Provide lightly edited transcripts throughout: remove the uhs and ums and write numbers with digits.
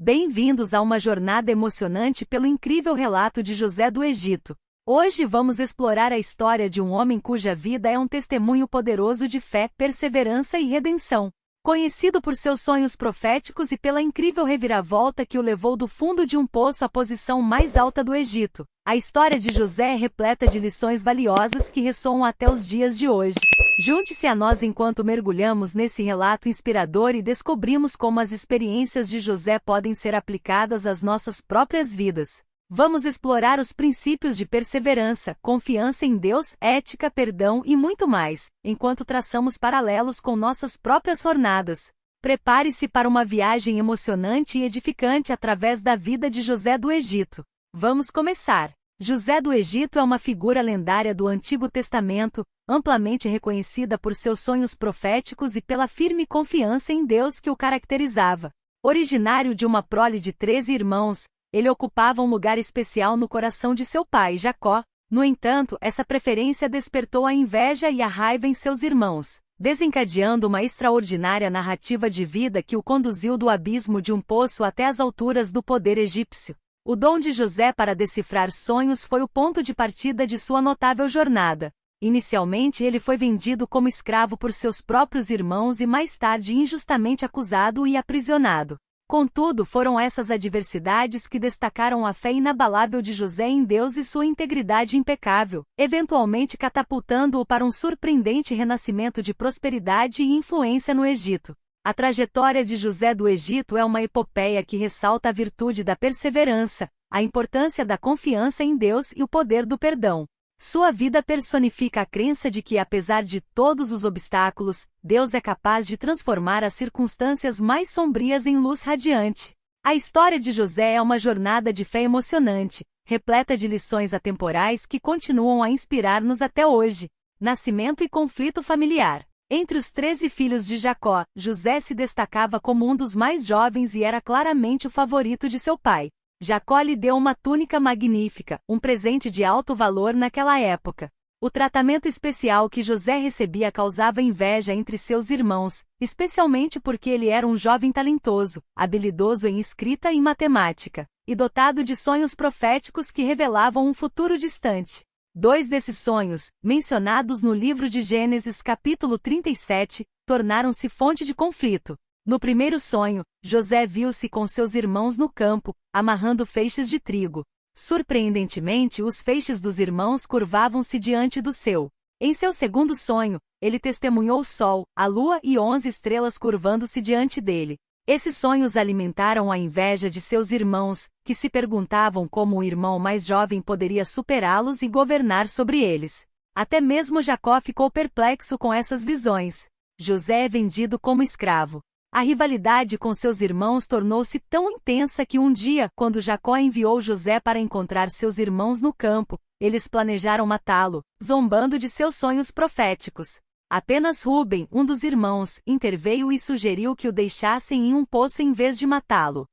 Bem-vindos a uma jornada emocionante pelo incrível relato de José do Egito. Hoje vamos explorar a história de um homem cuja vida é um testemunho poderoso de fé, perseverança e redenção. Conhecido por seus sonhos proféticos e pela incrível reviravolta que o levou do fundo de um poço à posição mais alta do Egito, a história de José é repleta de lições valiosas que ressoam até os dias de hoje. Junte-se a nós enquanto mergulhamos nesse relato inspirador e descobrimos como as experiências de José podem ser aplicadas às nossas próprias vidas. Vamos explorar os princípios de perseverança, confiança em Deus, ética, perdão e muito mais, enquanto traçamos paralelos com nossas próprias jornadas. Prepare-se para uma viagem emocionante e edificante através da vida de José do Egito. Vamos começar! José do Egito é uma figura lendária do Antigo Testamento, amplamente reconhecida por seus sonhos proféticos e pela firme confiança em Deus que o caracterizava. Originário de uma prole de 13 irmãos, ele ocupava um lugar especial no coração de seu pai, Jacó. No entanto, essa preferência despertou a inveja e a raiva em seus irmãos, desencadeando uma extraordinária narrativa de vida que o conduziu do abismo de um poço até as alturas do poder egípcio. O dom de José para decifrar sonhos foi o ponto de partida de sua notável jornada. Inicialmente ele foi vendido como escravo por seus próprios irmãos e mais tarde injustamente acusado e aprisionado. Contudo, foram essas adversidades que destacaram a fé inabalável de José em Deus e sua integridade impecável, eventualmente catapultando-o para um surpreendente renascimento de prosperidade e influência no Egito. A trajetória de José do Egito é uma epopeia que ressalta a virtude da perseverança, a importância da confiança em Deus e o poder do perdão. Sua vida personifica a crença de que, apesar de todos os obstáculos, Deus é capaz de transformar as circunstâncias mais sombrias em luz radiante. A história de José é uma jornada de fé emocionante, repleta de lições atemporais que continuam a inspirar-nos até hoje. Nascimento e conflito familiar. Entre os 13 filhos de Jacó, José se destacava como um dos mais jovens e era claramente o favorito de seu pai. Jacó lhe deu uma túnica magnífica, um presente de alto valor naquela época. O tratamento especial que José recebia causava inveja entre seus irmãos, especialmente porque ele era um jovem talentoso, habilidoso em escrita e matemática, e dotado de sonhos proféticos que revelavam um futuro distante. Dois desses sonhos, mencionados no livro de Gênesis capítulo 37, tornaram-se fonte de conflito. No primeiro sonho, José viu-se com seus irmãos no campo, amarrando feixes de trigo. Surpreendentemente, os feixes dos irmãos curvavam-se diante do seu. Em seu segundo sonho, ele testemunhou o sol, a lua e 11 estrelas curvando-se diante dele. Esses sonhos alimentaram a inveja de seus irmãos, que se perguntavam como o irmão mais jovem poderia superá-los e governar sobre eles. Até mesmo Jacó ficou perplexo com essas visões. José é vendido como escravo. A rivalidade com seus irmãos tornou-se tão intensa que um dia, quando Jacó enviou José para encontrar seus irmãos no campo, eles planejaram matá-lo, zombando de seus sonhos proféticos. Apenas Rúben, um dos irmãos, interveio e sugeriu que o deixassem em um poço em vez de matá-lo.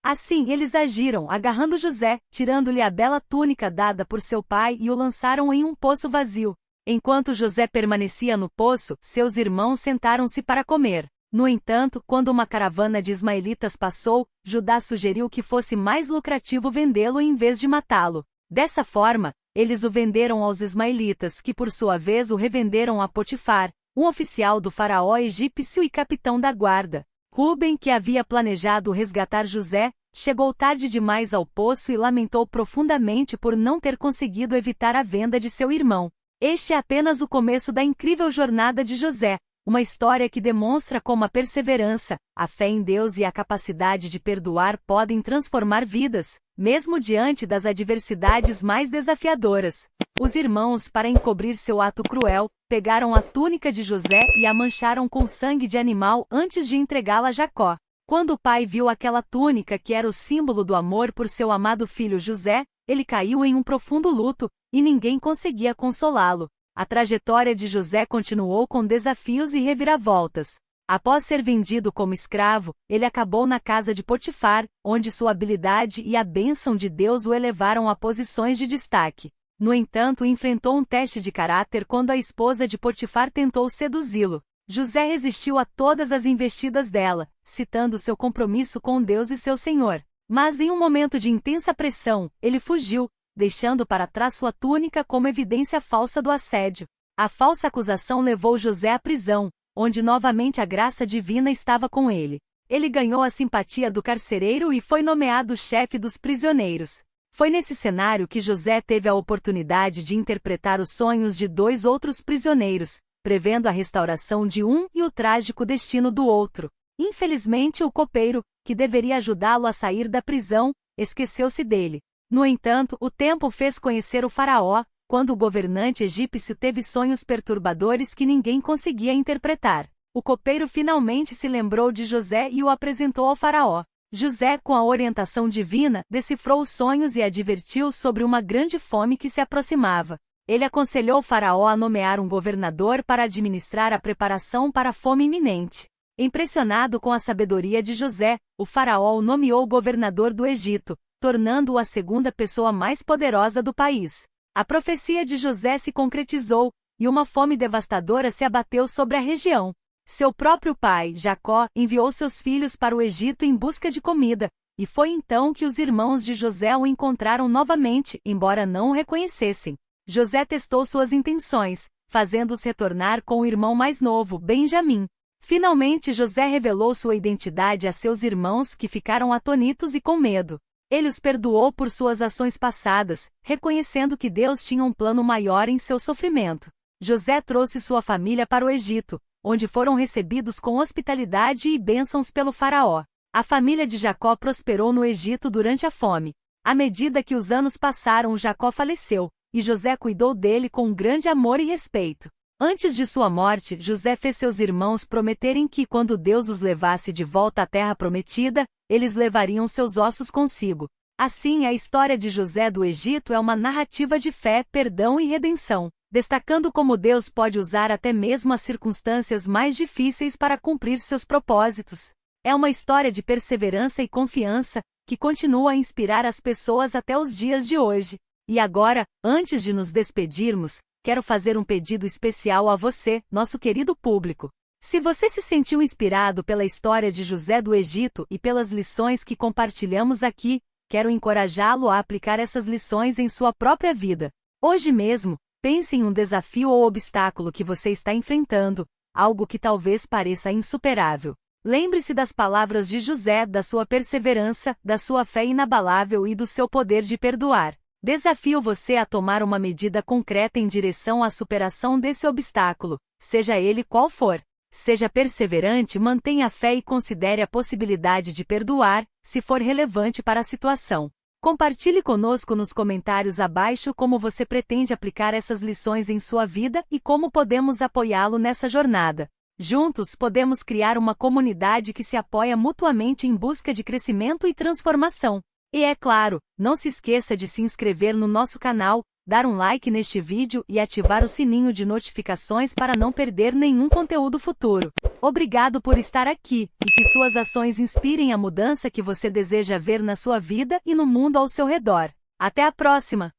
Assim eles agiram, agarrando José, tirando-lhe a bela túnica dada por seu pai e o lançaram em um poço vazio. Enquanto José permanecia no poço, seus irmãos sentaram-se para comer. No entanto, quando uma caravana de ismaelitas passou, Judá sugeriu que fosse mais lucrativo vendê-lo em vez de matá-lo. Dessa forma, eles o venderam aos ismaelitas que por sua vez o revenderam a Potifar, um oficial do faraó egípcio e capitão da guarda. Rúben, que havia planejado resgatar José, chegou tarde demais ao poço e lamentou profundamente por não ter conseguido evitar a venda de seu irmão. Este é apenas o começo da incrível jornada de José, uma história que demonstra como a perseverança, a fé em Deus e a capacidade de perdoar podem transformar vidas, mesmo diante das adversidades mais desafiadoras. Os irmãos, para encobrir seu ato cruel, pegaram a túnica de José e a mancharam com sangue de animal antes de entregá-la a Jacó. Quando o pai viu aquela túnica que era o símbolo do amor por seu amado filho José, ele caiu em um profundo luto, e ninguém conseguia consolá-lo. A trajetória de José continuou com desafios e reviravoltas. Após ser vendido como escravo, ele acabou na casa de Potifar, onde sua habilidade e a bênção de Deus o elevaram a posições de destaque. No entanto, enfrentou um teste de caráter quando a esposa de Potifar tentou seduzi-lo. José resistiu a todas as investidas dela, citando seu compromisso com Deus e seu Senhor. Mas em um momento de intensa pressão, ele fugiu, deixando para trás sua túnica como evidência falsa do assédio. A falsa acusação levou José à prisão, onde novamente a graça divina estava com ele. Ele ganhou a simpatia do carcereiro e foi nomeado chefe dos prisioneiros. Foi nesse cenário que José teve a oportunidade de interpretar os sonhos de 2 outros prisioneiros, prevendo a restauração de um e o trágico destino do outro. Infelizmente, o copeiro, que deveria ajudá-lo a sair da prisão, esqueceu-se dele. No entanto, o tempo fez conhecer o faraó, quando o governante egípcio teve sonhos perturbadores que ninguém conseguia interpretar. O copeiro finalmente se lembrou de José e o apresentou ao faraó. José, com a orientação divina, decifrou os sonhos e advertiu sobre uma grande fome que se aproximava. Ele aconselhou o faraó a nomear um governador para administrar a preparação para a fome iminente. Impressionado com a sabedoria de José, o faraó o nomeou governador do Egito, tornando-o a segunda pessoa mais poderosa do país. A profecia de José se concretizou, e uma fome devastadora se abateu sobre a região. Seu próprio pai, Jacó, enviou seus filhos para o Egito em busca de comida, e foi então que os irmãos de José o encontraram novamente, embora não o reconhecessem. José testou suas intenções, fazendo-os retornar com o irmão mais novo, Benjamim. Finalmente José revelou sua identidade a seus irmãos, que ficaram atônitos e com medo. Ele os perdoou por suas ações passadas, reconhecendo que Deus tinha um plano maior em seu sofrimento. José trouxe sua família para o Egito, onde foram recebidos com hospitalidade e bênçãos pelo faraó. A família de Jacó prosperou no Egito durante a fome. À medida que os anos passaram, Jacó faleceu, e José cuidou dele com grande amor e respeito. Antes de sua morte, José fez seus irmãos prometerem que, quando Deus os levasse de volta à terra prometida, eles levariam seus ossos consigo. Assim, a história de José do Egito é uma narrativa de fé, perdão e redenção, destacando como Deus pode usar até mesmo as circunstâncias mais difíceis para cumprir seus propósitos. É uma história de perseverança e confiança, que continua a inspirar as pessoas até os dias de hoje. E agora, antes de nos despedirmos, quero fazer um pedido especial a você, nosso querido público. Se você se sentiu inspirado pela história de José do Egito e pelas lições que compartilhamos aqui, quero encorajá-lo a aplicar essas lições em sua própria vida. Hoje mesmo, pense em um desafio ou obstáculo que você está enfrentando, algo que talvez pareça insuperável. Lembre-se das palavras de José, da sua perseverança, da sua fé inabalável e do seu poder de perdoar. Desafio você a tomar uma medida concreta em direção à superação desse obstáculo, seja ele qual for. Seja perseverante, mantenha a fé e considere a possibilidade de perdoar, se for relevante para a situação. Compartilhe conosco nos comentários abaixo como você pretende aplicar essas lições em sua vida e como podemos apoiá-lo nessa jornada. Juntos podemos criar uma comunidade que se apoia mutuamente em busca de crescimento e transformação. E é claro, não se esqueça de se inscrever no nosso canal, dar um like neste vídeo e ativar o sininho de notificações para não perder nenhum conteúdo futuro. Obrigado por estar aqui, e que suas ações inspirem a mudança que você deseja ver na sua vida e no mundo ao seu redor. Até a próxima!